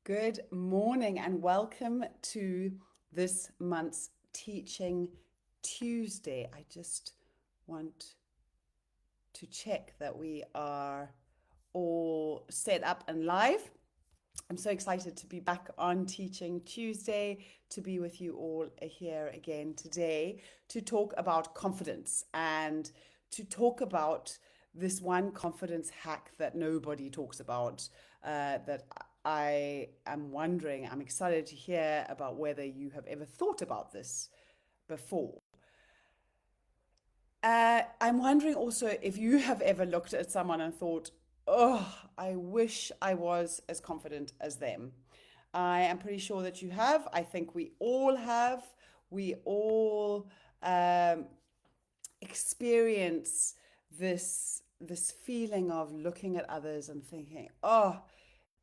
Good morning and welcome to this month's Teaching Tuesday. I just want to check that we are all set up and live. I'm so excited to be back on Teaching Tuesday, to be with you all here again today to talk about confidence and to talk about this one confidence hack that nobody talks about, that I'm excited to hear about whether you have ever thought about this before. I'm wondering also if you have ever looked at someone and thought, oh, I wish I was as confident as them. I am pretty sure that you have. I think we all have. We all um, experience this feeling of looking at others and thinking, oh,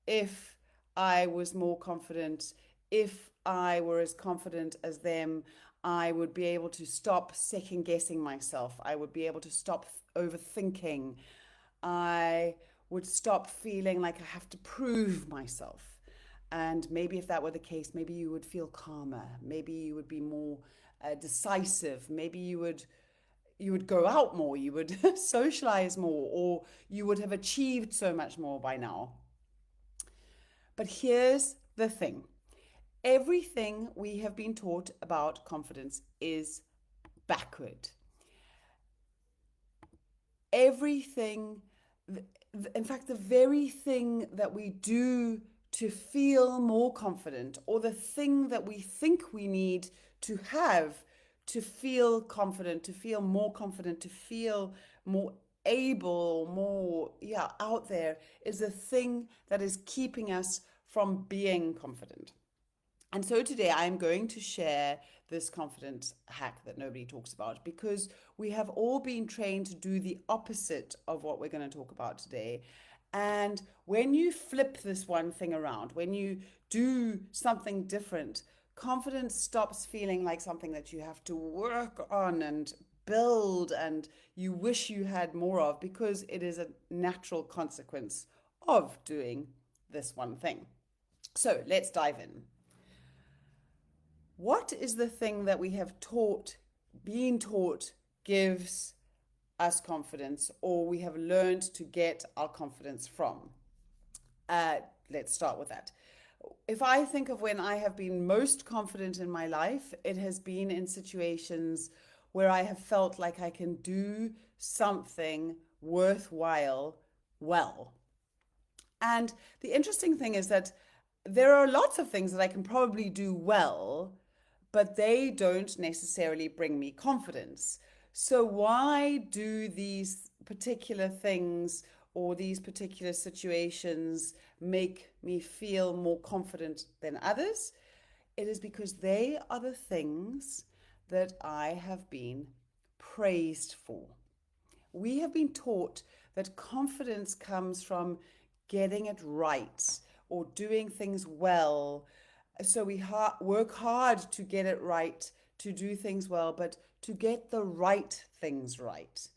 if I was more confident, if I were as confident as them, I would be able to stop second guessing myself. I would be able to stop overthinking. I would stop feeling like I have to prove myself. And maybe if that were the case, maybe you would feel calmer. Maybe you would be more decisive. Maybe you would go out more. You would socialize more, or you would have achieved so much more by now. But here's the thing: everything we have been taught about confidence is backward. Everything, in fact, the very thing that we do to feel more confident, or the thing that we think we need to have to feel confident, to feel more confident, to feel more able, more, out there, is the thing that is keeping us from being confident. And so today I'm going to share this confidence hack that nobody talks about, because we have all been trained to do the opposite of what we're going to talk about today. And when you flip this one thing around, when you do something different, confidence stops feeling like something that you have to work on and build and you wish you had more of, because it is a natural consequence of doing this one thing. So let's dive in. What is the thing that we have been taught, gives us confidence, or we have learned to get our confidence from? Uh, let's start with that. If I think of when I have been most confident in my life, it has been in situations where I have felt like I can do something worthwhile well. And the interesting thing is that there are lots of things that I can probably do well, but they don't necessarily bring me confidence. So, why do these particular things or these particular situations make me feel more confident than others? It is because they are the things that I have been praised for. We have been taught that confidence comes from getting it right or doing things well. So we work hard to get it right, to do things well, but to get the right things right.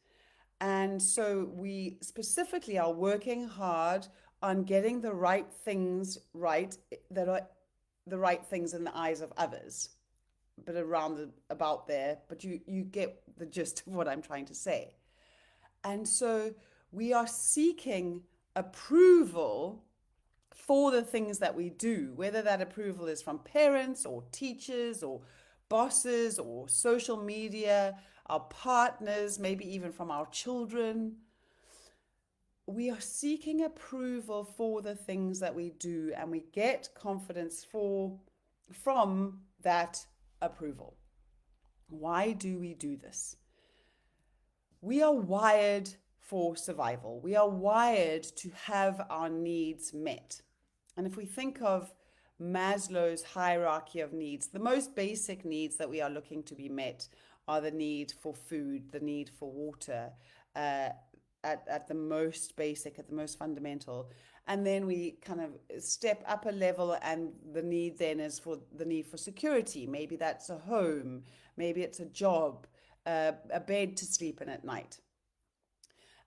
And so we specifically are working hard on getting the right things right, that are the right things in the eyes of others, but about there, but you get the gist of what I'm trying to say. And so we are seeking approval for the things that we do, whether that approval is from parents or teachers or bosses or social media, our partners, maybe even from our children. We are seeking approval for the things that we do, and we get confidence from that approval. Why do we do this? We are wired for survival. We are wired to have our needs met. And if we think of Maslow's hierarchy of needs, the most basic needs that we are looking to be met are the need for food, the need for water, uh, at the most basic, at the most fundamental. And then we kind of step up a level, and the need then is for the need for security. Maybe that's a home, maybe it's a job, a bed to sleep in at night.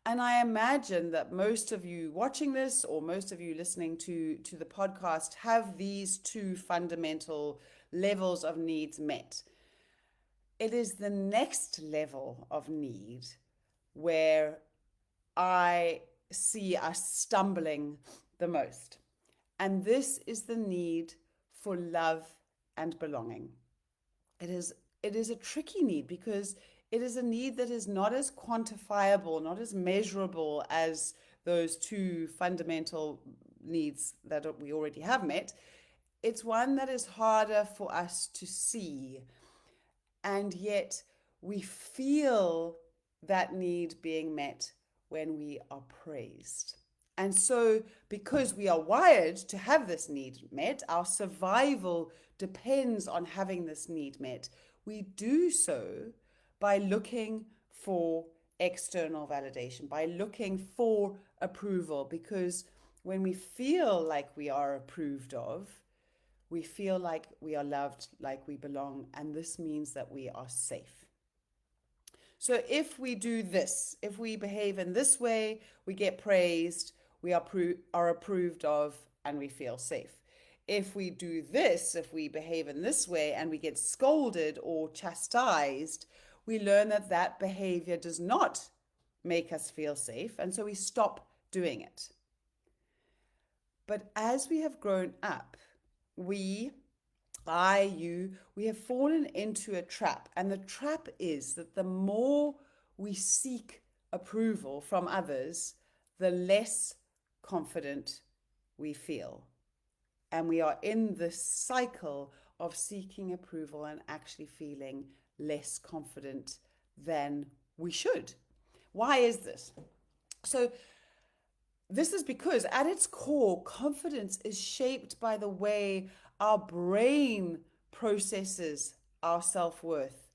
And I imagine that most of you watching this or most of you listening to the podcast have these two fundamental levels of needs met. It is the next level of need where I see us stumbling the most. And this is the need for love and belonging. It is a tricky need because it is a need that is not as quantifiable, not as measurable as those two fundamental needs that we already have met. It's one that is harder for us to see, and yet we feel that need being met when we are praised. And so, because we are wired to have this need met, our survival depends on having this need met. We do so by looking for external validation, by looking for approval, because when we feel like we are approved of, we feel like we are loved, like we belong, and this means that we are safe. So if we do this, if we behave in this way, we get praised, we are approved of, and we feel safe. If we do this, if we behave in this way and we get scolded or chastised, we learn that that behavior does not make us feel safe, and so we stop doing it. But as we have grown up, we have fallen into a trap. And the trap is that the more we seek approval from others, the less confident we feel. And we are in this cycle of seeking approval and actually feeling less confident than we should. Why is this? So, this is because at its core, confidence is shaped by the way our brain processes our self-worth,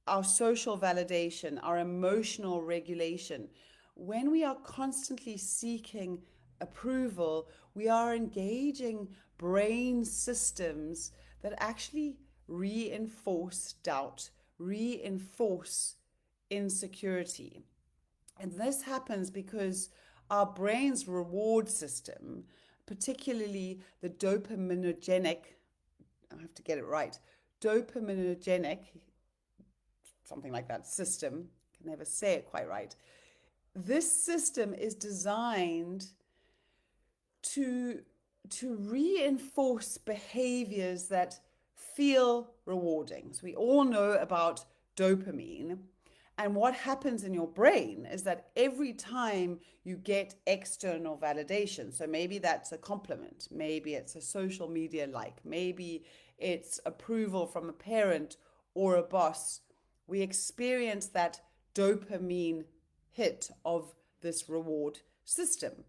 our social validation, our emotional regulation. When we are constantly seeking approval, we are engaging brain systems that actually reinforce doubt, reinforce insecurity. And this happens because our brain's reward system, particularly the dopaminergic, I have to get it right, dopaminergic, something like that, system, I can never say it quite right. This system is designed to reinforce behaviors that feel rewarding. So we all know about dopamine. And what happens in your brain is that every time you get external validation, so maybe that's a compliment, maybe it's a social media like, maybe it's approval from a parent or a boss, we experience that dopamine hit of this reward system,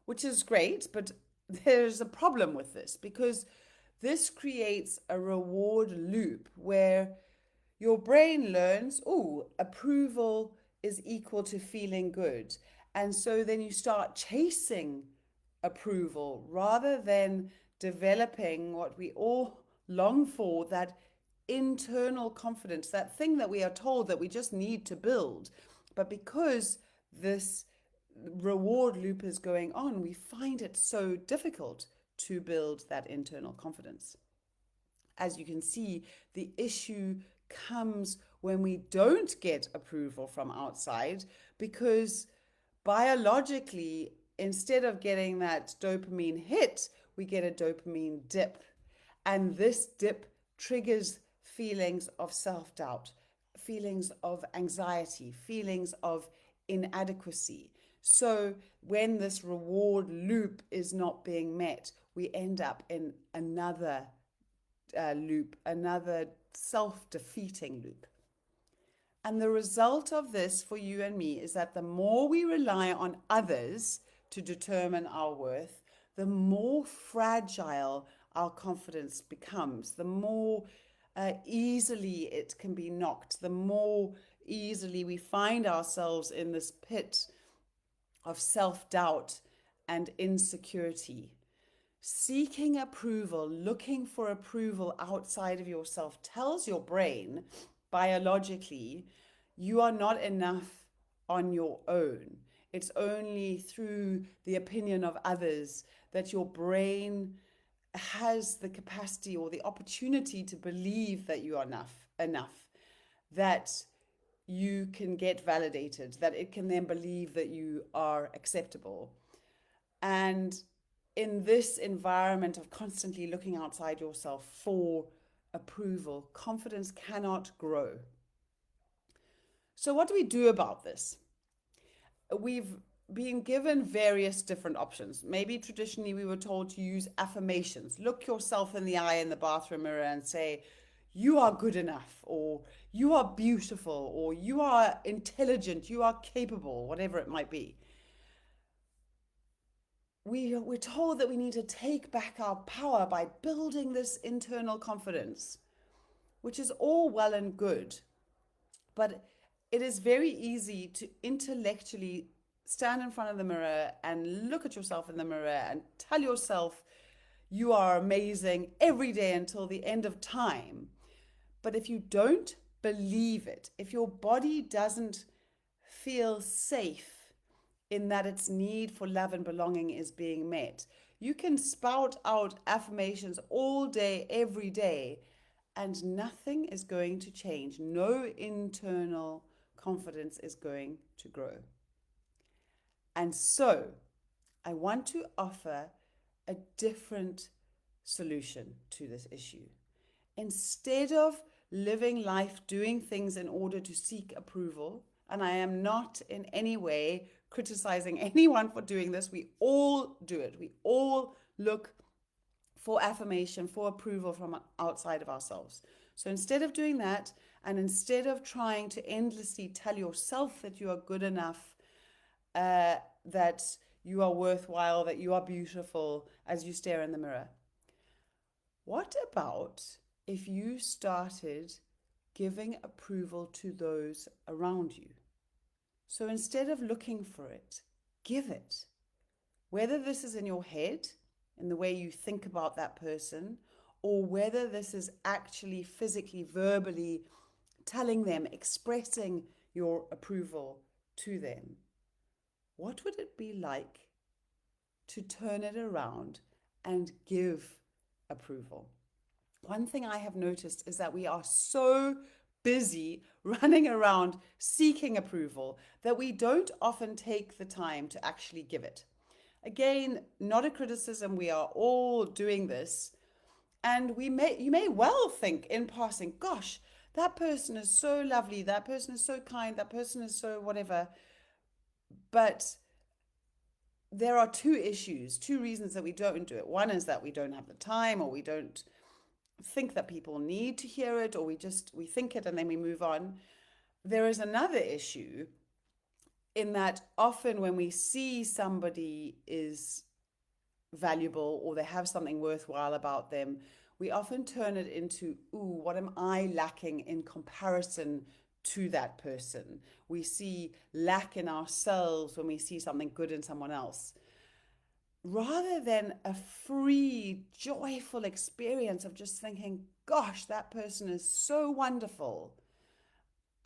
which is great, but there's a problem with this because this creates a reward loop where your brain learns, oh, approval is equal to feeling good. And so then you start chasing approval rather than developing what we all long for, that internal confidence, that thing that we are told that we just need to build. But because this reward loop is going on, we find it so difficult to build that internal confidence. As you can see, the issue comes when we don't get approval from outside, because biologically, instead of getting that dopamine hit, we get a dopamine dip. And this dip triggers feelings of self-doubt, feelings of anxiety, feelings of inadequacy. So when this reward loop is not being met, we end up in another loop, another self-defeating loop. And the result of this for you and me is that the more we rely on others to determine our worth, the more fragile our confidence becomes, the more easily it can be knocked, the more easily we find ourselves in this pit of self-doubt and insecurity. Seeking approval, looking for approval outside of yourself tells your brain biologically you are not enough on your own. It's only through the opinion of others that your brain has the capacity or the opportunity to believe that you are enough, that you can get validated, that it can then believe that you are acceptable. And in this environment of constantly looking outside yourself for approval, confidence cannot grow. So, what do we do about this? We've been given various different options. Maybe traditionally we were told to use affirmations. Look yourself in the eye in the bathroom mirror and say, you are good enough, or you are beautiful, or you are intelligent, you are capable, whatever it might be. We're told that we need to take back our power by building this internal confidence, which is all well and good. But it is very easy to intellectually stand in front of the mirror and look at yourself in the mirror and tell yourself you are amazing every day until the end of time. But if you don't believe it, if your body doesn't feel safe in that its need for love and belonging is being met, you can spout out affirmations all day, every day, and nothing is going to change. No internal confidence is going to grow. And so, I want to offer a different solution to this issue. Instead of living life doing things in order to seek approval, and I am not in any way criticizing anyone for doing this, we all do it. We all look for affirmation, for approval from outside of ourselves. So instead of doing that, and instead of trying to endlessly tell yourself that you are good enough, that you are worthwhile, that you are beautiful as you stare in the mirror, what about if you started giving approval to those around you? So instead of looking for it, give it. Whether this is in your head, in the way you think about that person, or whether this is actually physically, verbally telling them, expressing your approval to them. What would it be like to turn it around and give approval? One thing I have noticed is that we are so busy running around seeking approval that we don't often take the time to actually give it. Again, not a criticism, we are all doing this. And you may well think in passing, gosh, that person is so lovely, that person is so kind, that person is so whatever. But there are two reasons that we don't do it. One is that we don't have the time, or we don't think that people need to hear it, or we think it and then we move on. There is another issue in that often when we see somebody is valuable or they have something worthwhile about them, we often turn it into, ooh, what am I lacking in comparison to that person? We see lack in ourselves when we see something good in someone else, rather than a free, joyful experience of just thinking, gosh, that person is so wonderful,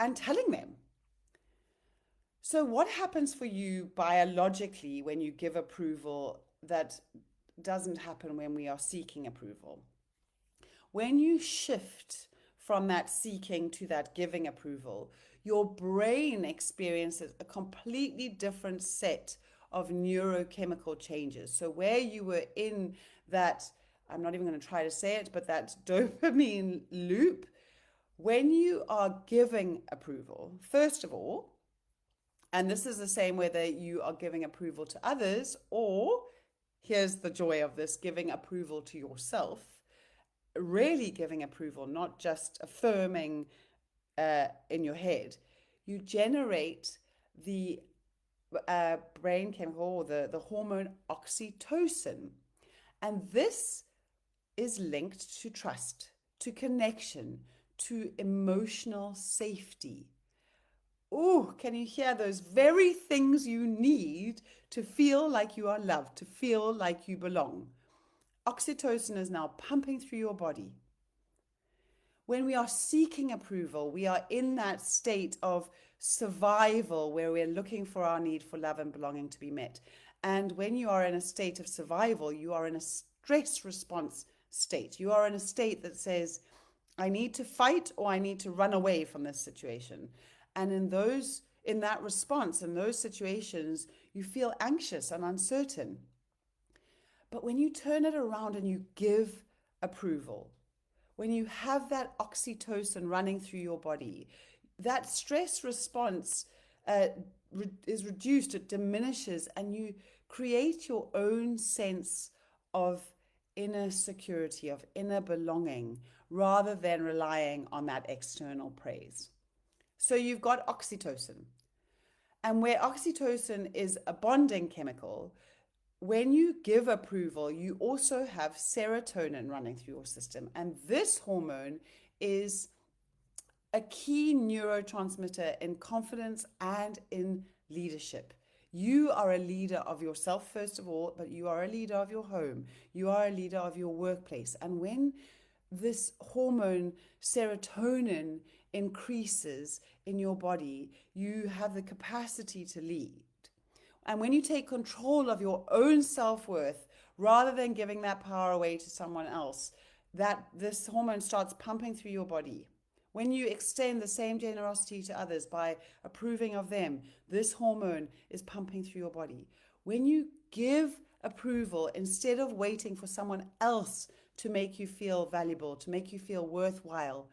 and telling them. So what happens for you biologically when you give approval that doesn't happen when we are seeking approval? When you shift from that seeking to that giving approval, your brain experiences a completely different set of neurochemical changes. So where you were in that, I'm not even going to try to say it, but that dopamine loop, when you are giving approval, first of all, and this is the same whether you are giving approval to others, or here's the joy of this, giving approval to yourself, really giving approval, not just affirming in your head. You generate the brain chemical, or the hormone oxytocin. And this is linked to trust, to connection, to emotional safety. Oh, can you hear those very things you need to feel like you are loved, to feel like you belong? Oxytocin is now pumping through your body. When we are seeking approval, we are in that state of survival where we're looking for our need for love and belonging to be met. And when you are in a state of survival, you are in a stress response state. You are in a state that says, I need to fight or I need to run away from this situation. And in that response, in those situations, you feel anxious and uncertain. But when you turn it around and you give approval, when you have that oxytocin running through your body, that stress response uh, is reduced, it diminishes, and you create your own sense of inner security, of inner belonging, rather than relying on that external praise. So you've got oxytocin. And where oxytocin is a bonding chemical, when you give approval, you also have serotonin running through your system. And this hormone is a key neurotransmitter in confidence and in leadership. You are a leader of yourself, first of all, but you are a leader of your home. You are a leader of your workplace. And when this hormone, serotonin, increases in your body, you have the capacity to lead. And when you take control of your own self-worth, rather than giving that power away to someone else, that this hormone starts pumping through your body. When you extend the same generosity to others by approving of them, this hormone is pumping through your body. When you give approval instead of waiting for someone else to make you feel valuable, to make you feel worthwhile,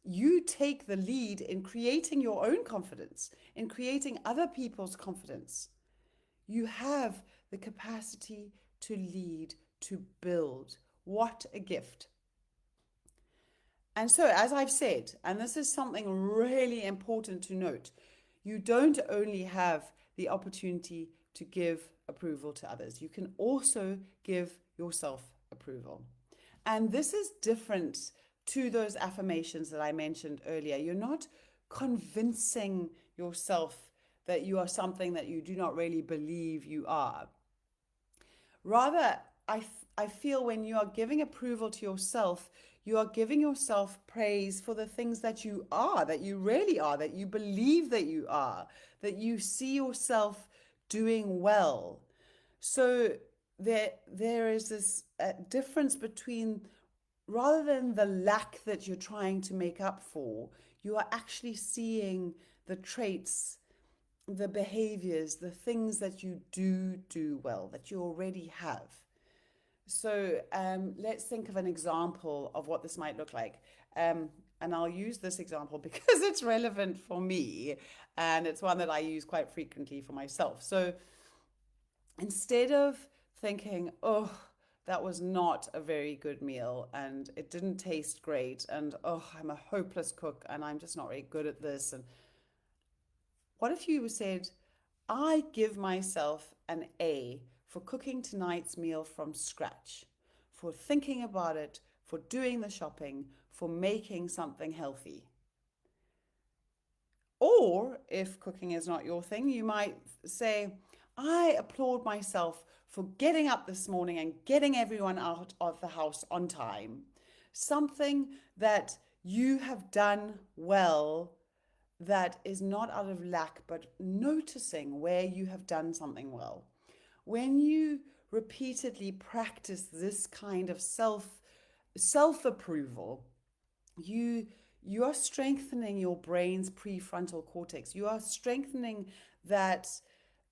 you take the lead in creating your own confidence, in creating other people's confidence. You have the capacity to lead, to build. What a gift. And so, as I've said, and this is something really important to note, you don't only have the opportunity to give approval to others, you can also give yourself approval. And this is different to those affirmations that I mentioned earlier. You're not convincing yourself that you are something that you do not really believe you are. Rather, I feel when you are giving approval to yourself, you are giving yourself praise for the things that you are, that you really are, that you believe that you are, that you see yourself doing well. So there is this difference between, rather than the lack that you're trying to make up for, you are actually seeing the traits, the behaviors, the things that you do well, that you already have. So let's think of an example of what this might look like. And I'll use this example because it's relevant for me and it's one that I use quite frequently for myself. So instead of thinking, oh, that was not a very good meal and it didn't taste great and oh, I'm a hopeless cook and I'm just not very good at this, and what if you said, I give myself an A for cooking tonight's meal from scratch, for thinking about it, for doing the shopping, for making something healthy? Or if cooking is not your thing, you might say, I applaud myself for getting up this morning and getting everyone out of the house on time. Something that you have done well, that is not out of lack, but noticing where you have done something well. When you repeatedly practice this kind of self approval, you are strengthening your brain's prefrontal cortex. You are strengthening that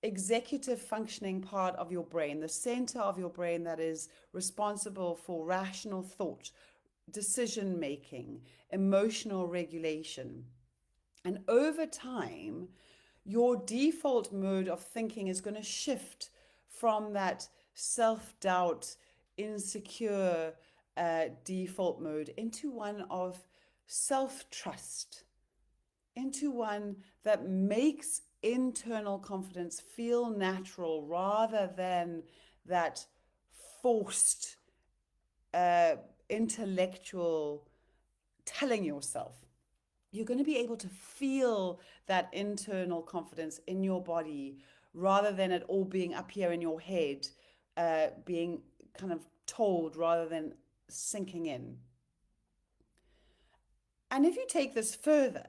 executive functioning part of your brain, the center of your brain that is responsible for rational thought, decision making, emotional regulation. And over time, your default mode of thinking is going to shift from that self doubt, insecure default mode into one of self trust, into one that makes internal confidence feel natural rather than that forced intellectual telling yourself. You're going to be able to feel that internal confidence in your body rather than it all being up here in your head, being kind of told rather than sinking in. And if you take this further,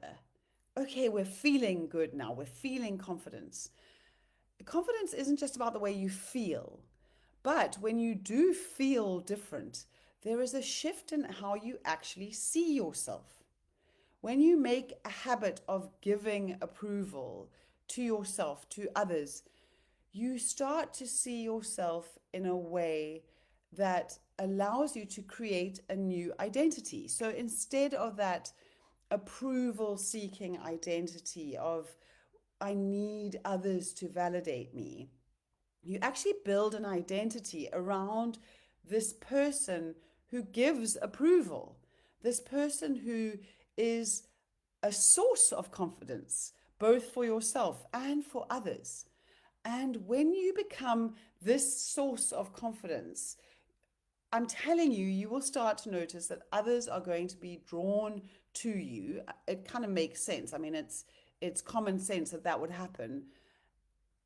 okay, we're feeling good now, we're feeling confidence. Confidence isn't just about the way you feel, but when you do feel different, there is a shift in how you actually see yourself. When you make a habit of giving approval to yourself, to others, you start to see yourself in a way that allows you to create a new identity. So instead of that approval seeking identity of, I need others to validate me, you actually build an identity around this person who gives approval, this person who is a source of confidence, both for yourself and for others. And when you become this source of confidence, I'm telling you, you will start to notice that others are going to be drawn to you. It kind of makes sense. I mean, it's common sense that that would happen.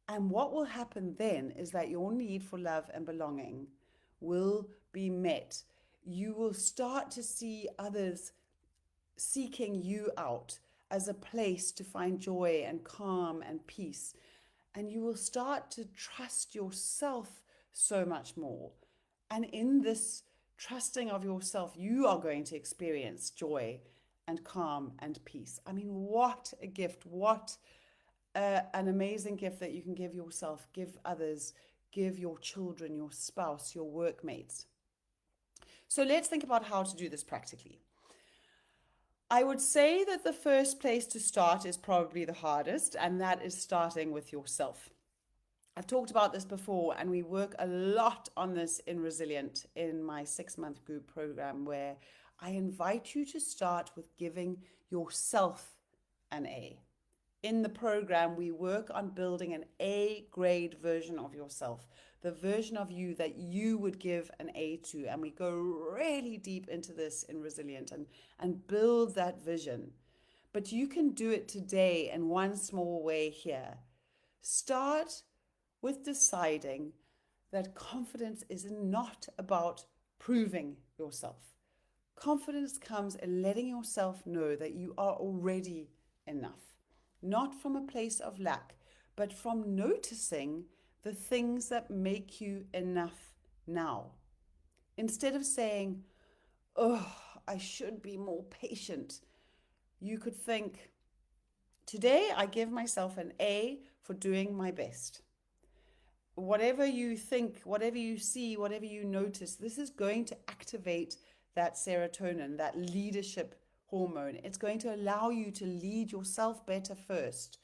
And what will happen then is that your need for love and belonging will be met. You will start to see others seeking you out as a place to find joy and calm and peace. And you will start to trust yourself so much more. And in this trusting of yourself, you are going to experience joy and calm and peace. I mean, what a gift! What an amazing gift that you can give yourself, give others, give your children, your spouse, your workmates. So let's think about how to do this practically. I would say that the first place to start is probably the hardest, and that is starting with yourself. I've talked about this before, and we work a lot on this in Resilient in my 6-month group program, where I invite you to start with giving yourself an A. In the program, we work on building an A grade version of yourself, the version of you that you would give an A to. And we go really deep into this in Resilient and build that vision. But you can do it today in one small way here. Start with deciding that confidence is not about proving yourself. Confidence comes in letting yourself know that you are already enough, not from a place of lack, but from noticing the things that make you enough now. Instead of saying, oh, I should be more patient, you could think, today I give myself an A for doing my best. Whatever you think, whatever you see, whatever you notice, this is going to activate that serotonin, that leadership hormone. It's going to allow you to lead yourself better first.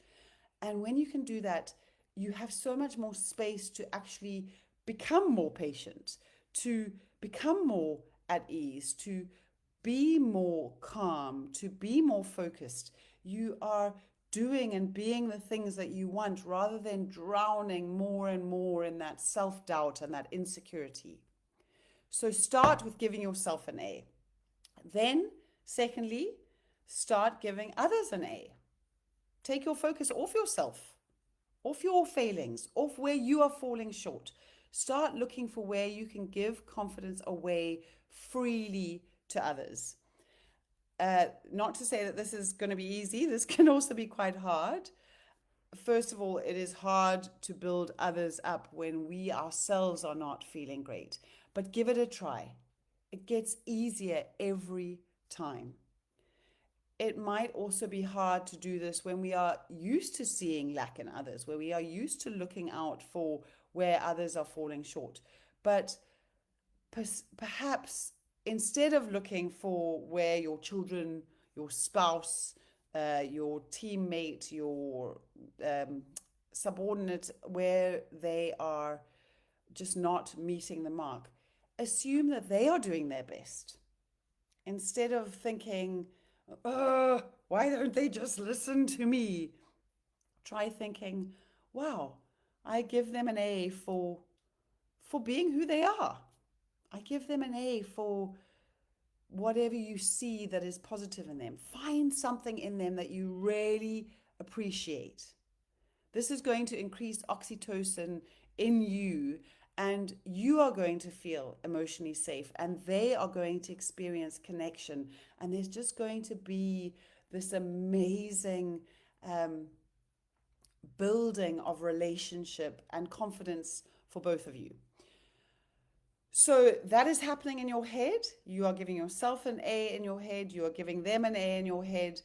And when you can do that, you have so much more space to actually become more patient, to become more at ease, to be more calm, to be more focused. You are doing and being the things that you want rather than drowning more and more in that self-doubt and that insecurity. So start with giving yourself an A. Then, secondly, start giving others an A. Take your focus off yourself, off your failings, off where you are falling short. Start looking for where you can give confidence away freely to others. Not to say that this is going to be easy, this can also be quite hard. First of all, it is hard to build others up when we ourselves are not feeling great, but give it a try. It gets easier every time. It might also be hard to do this when we are used to seeing lack in others, where we are used to looking out for where others are falling short. But perhaps instead of looking for where your children, your spouse, your teammate, your subordinate, where they are just not meeting the mark, assume that they are doing their best. Instead of thinking, oh, why don't they just listen to me? Try thinking, wow, I give them an A for being who they are. I give them an A for whatever you see that is positive in them. Find something in them that you really appreciate. This is going to increase oxytocin in you And you are going to feel emotionally safe, and they are going to experience connection. And there's just going to be this amazing building of relationship and confidence for both of you. So that is happening in your head. You are giving yourself an A in your head. You are giving them an A in your head.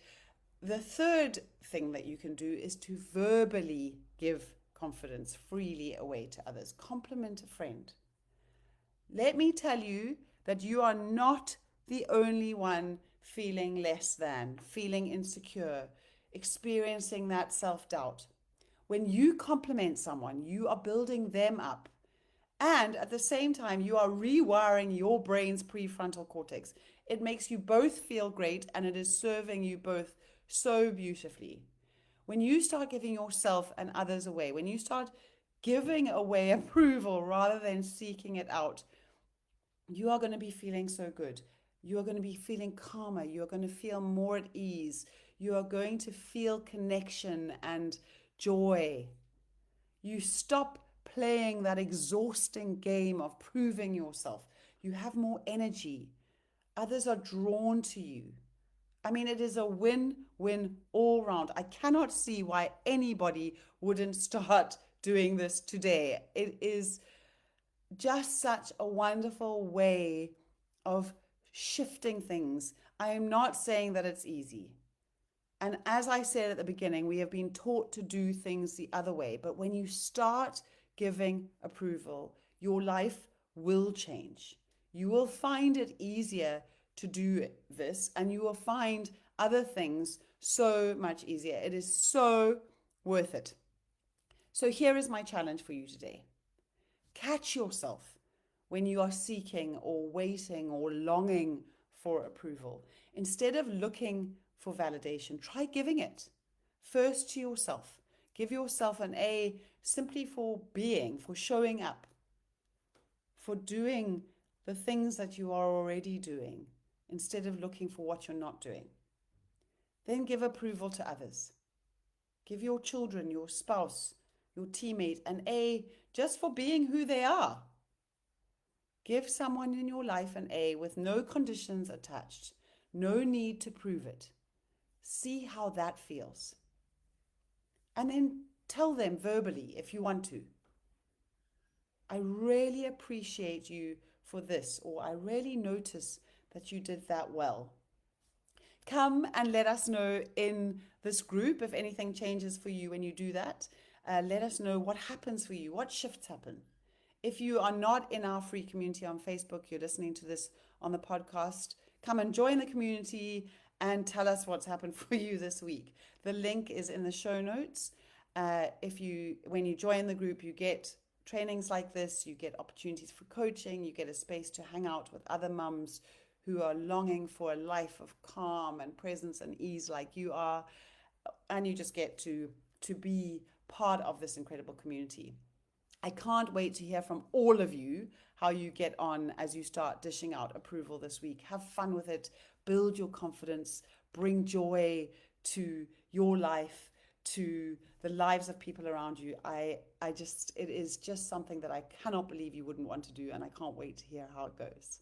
The third thing that you can do is to verbally give confidence freely away to others. Compliment a friend. Let me tell you that you are not the only one feeling less than, feeling insecure, experiencing that self doubt. When you compliment someone, you are building them up. And at the same time, you are rewiring your brain's prefrontal cortex. It makes you both feel great, and it is serving you both so beautifully. When you start giving yourself and others away, when you start giving away approval rather than seeking it out, you are going to be feeling so good. You are going to be feeling calmer. You are going to feel more at ease. You are going to feel connection and joy. You stop playing that exhausting game of proving yourself. You have more energy. Others are drawn to you. I mean, it is a win-win all round. I cannot see why anybody wouldn't start doing this today. It is just such a wonderful way of shifting things. I am not saying that it's easy. And as I said at the beginning, we have been taught to do things the other way. But when you start giving approval, your life will change. You will find it easier to do this, and you will find other things so much easier. It is so worth it. So here is my challenge for you today. Catch yourself when you are seeking or waiting or longing for approval. Instead of looking for validation, try giving it first to yourself. Give yourself an A simply for being, for showing up, for doing the things that you are already doing instead of looking for what you're not doing. Then give approval to others. Give your children, your spouse, your teammate an A just for being who they are. Give someone in your life an A with no conditions attached, no need to prove it. See how that feels. And then tell them verbally if you want to. I really appreciate you for this, or I really notice that you did that well. Come and let us know in this group if anything changes for you when you do that. Let us know what happens for you, what shifts happen. If you are not in our free community on Facebook, you're listening to this on the podcast, come and join the community and tell us what's happened for you this week. The link is in the show notes. When you join the group, you get trainings like this, you get opportunities for coaching, you get a space to hang out with other mums who are longing for a life of calm and presence and ease like you are, and you just get to be part of this incredible community. I can't wait to hear from all of you how you get on as you start dishing out approval this week. Have fun with it, build your confidence, bring joy to your life, to the lives of people around you. It is just something that I cannot believe you wouldn't want to do, and I can't wait to hear how it goes.